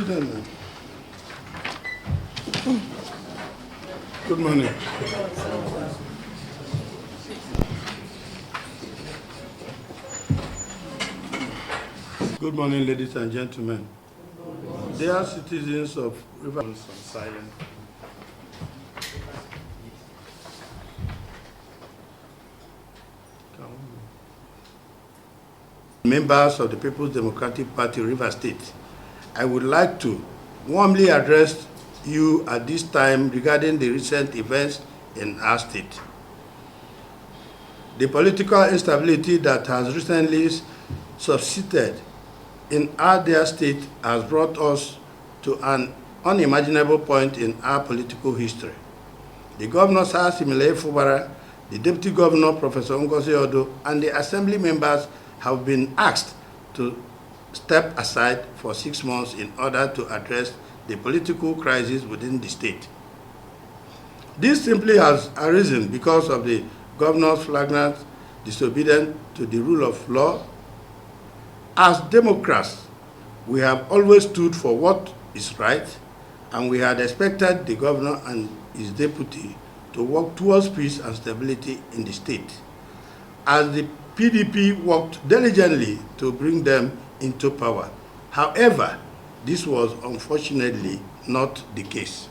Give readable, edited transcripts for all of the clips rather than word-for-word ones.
President. Good morning. Good morning, ladies and gentlemen. Dear citizens of River on silent. Members of the People's Democratic Party, River State, I would like to warmly address you at this time regarding the recent events in our state. The political instability that has recently subsisted in our dear state has brought us to an unimaginable point in our political history. The Governor, Sir Simile Fubara, the Deputy Governor, Professor Ngozi Odo, and the Assembly members have been asked to step aside for 6 months in order to address the political crisis within the state. This simply has arisen because of the governor's flagrant disobedience to the rule of law. As Democrats, we have always stood for what is right, and we had expected the governor and his deputy to work towards peace and stability in the state, as the PDP worked diligently to bring them into power. However, this was unfortunately not the case.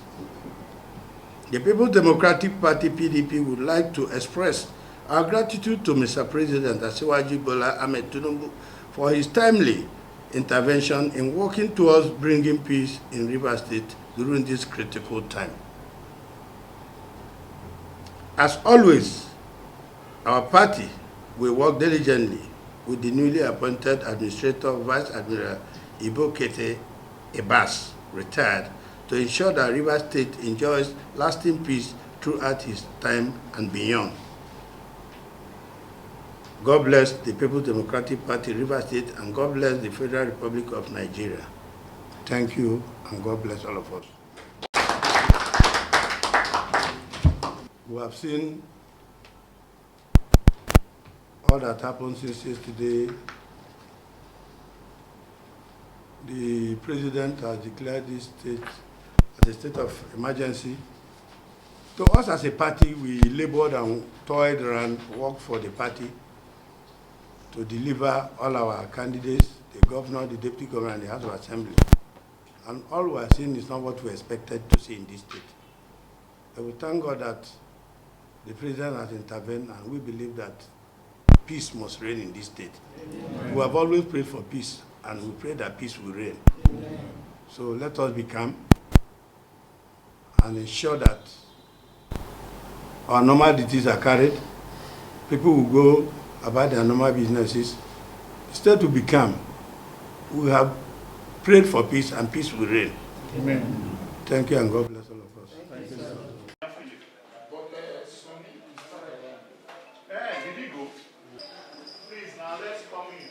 The People's Democratic Party, PDP, would like to express our gratitude to Mr. President Asiwaju Bola Ahmed Tinubu for his timely intervention in working towards bringing peace in Rivers State during this critical time. As always, our party will work diligently with the newly appointed Administrator Vice Admiral Ibokete Ebas, retired, to ensure that Rivers State enjoys lasting peace throughout his time and beyond. God bless the People's Democratic Party, Rivers State, and God bless the Federal Republic of Nigeria. Thank you, and God bless all of us. We have seen all that happened since yesterday. The President has declared this state as a state of emergency. To us as a party, we labored and toiled and worked for the party to deliver all our candidates, the governor, the deputy governor, and the House of Assembly. And all we are seeing is not what we expected to see in this state. But we thank God that the President has intervened, and we believe that peace must reign in this state. Amen. We have always prayed for peace, and we pray that peace will reign. Amen. So let us be calm and ensure that our normal duties are carried. People will go about their normal businesses. Instead to be calm, we have prayed for peace, and peace will reign. Amen. Thank you, and God bless all of us. Thank you, sir. Did he go? Please, now let's come in.